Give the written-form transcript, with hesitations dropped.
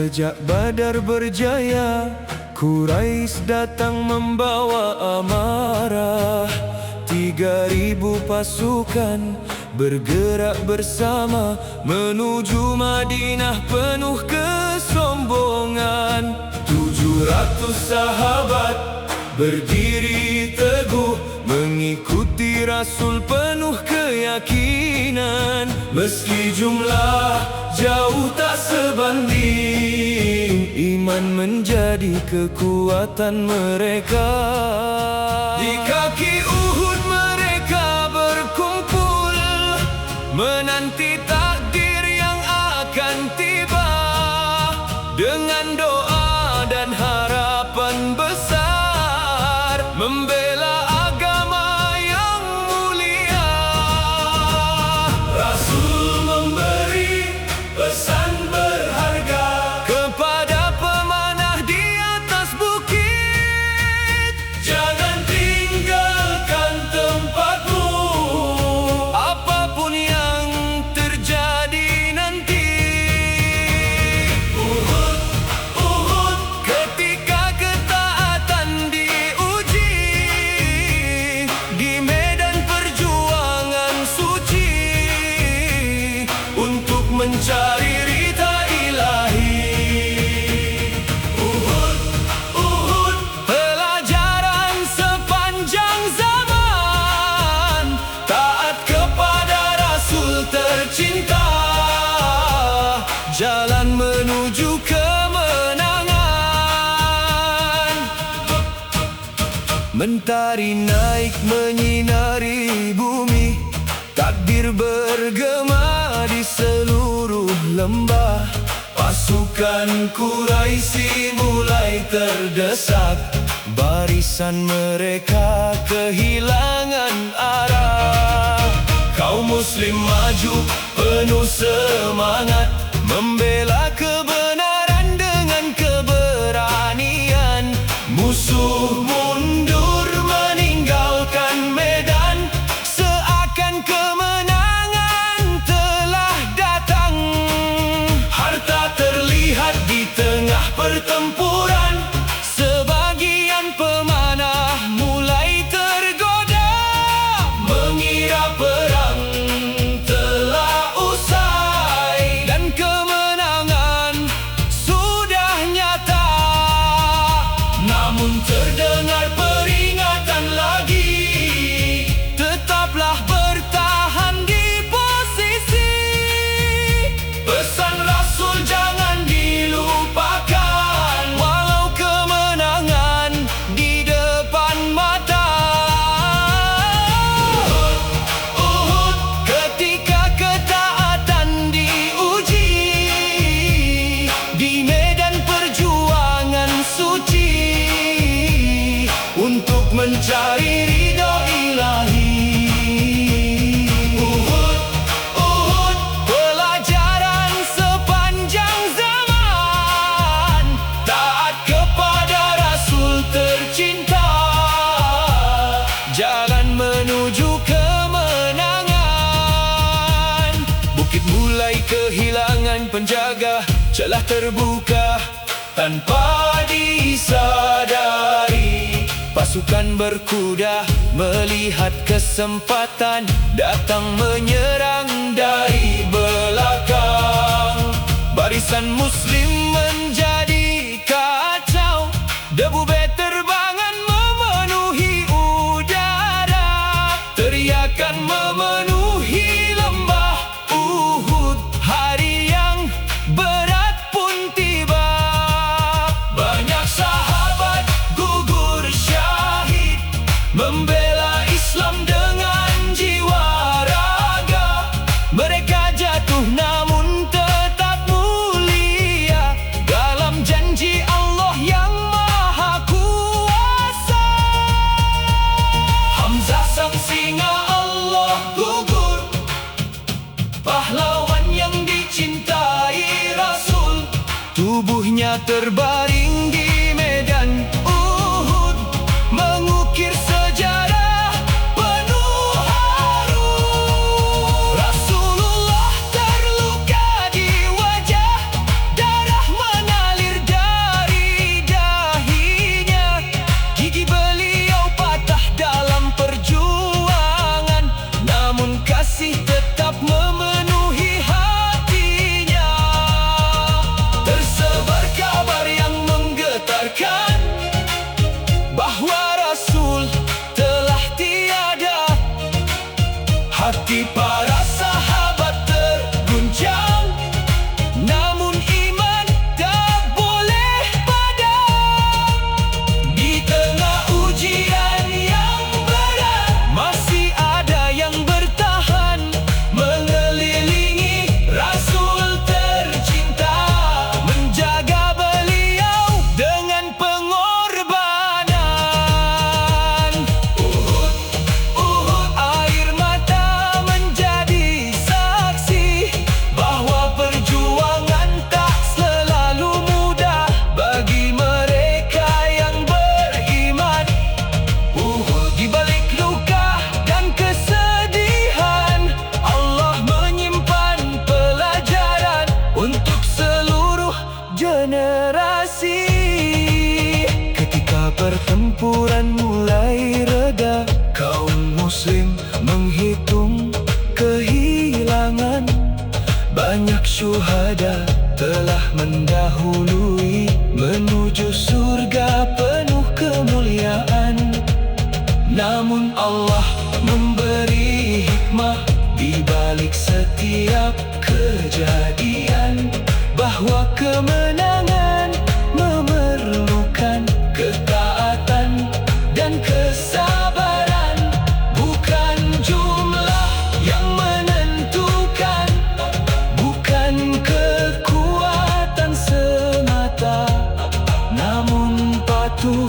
Sejak Badar berjaya, Quraisy datang membawa amarah. 3.000 pasukan bergerak bersama menuju Madinah penuh kesombongan. 700 sahabat berdiri teguh mengikuti Rasul penuh keyakinan. Meski jumlah jauh tak sebanding, iman menjadi kekuatan mereka. Di kaki Uhud mereka berkumpul, menanti takdir yang akan tiba. Dengan doa dan harapan besar, membela agama yang mulia. Rasul memberi pesan berharga kepada pemanah di atas bukit. Jangan tinggalkan tempatmu, apapun yang terjadi nanti. Uhud, Uhud, ketika ketaatan diuji. Di medan perjuangan suci, untuk mencari ridha ilahi. Uhud, Uhud, pelajaran sepanjang zaman. Taat kepada Rasul tercinta, jalan menuju kemenangan. Mentari naik menyinari bumi, takbir bergema di seluruh lembah. Pasukan Quraisy mulai terdesak, barisan mereka kehilangan arah. Kaum muslim maju penuh semangat, membela kebenaran dengan keberanian. Musuh mundur meninggalkan medan, seakan kemenangan telah datang. Harta terlihat di tengah pertempuran, sebagian pemanah mulai tergoda, mengira perang telah usai dan kemenangan sudah nyata. Namun terdengar peringatan lagi, tetaplah bertahan di posisi. Pesan Rasul jangan dilupakan, walau kemenangan di depan mata. Uhud, Uhud, ketika ketaatan diuji. Di medan perjuangan suci, untuk mencari ridho ilahi. Uhud, Uhud, pelajaran sepanjang zaman. Taat kepada Rasul tercinta, jalan menuju kemenangan. Bukit mulai kehilangan penjaga, celah terbuka tanpa disadari. Pasukan berkuda melihat kesempatan, datang menyerang dari belakang. Barisan muslim menjadi kacau, debu beterbangan memenuhi udara. Teriakan memenuhi lembah Uhud, hari yang berat pun tiba. Banyak sahabat gugur syahid, membela Islam dengan jiwa raga. Mereka jatuh namun tetap mulia, dalam janji Allah yang Maha Kuasa. Hamzah sang singa Allah gugur, pahlawan yang dicintai Rasul. Tubuhnya terbaring di medan Uhud, mengukir sejarah penuh haru. Rasulullah terluka di wajah, darah mengalir. Namun Allah memberi hikmah di balik setiap kejadian, bahwa kemenangan memerlukan ketaatan dan kesabaran. Bukan jumlah yang menentukan, bukan kekuatan semata, namun patuh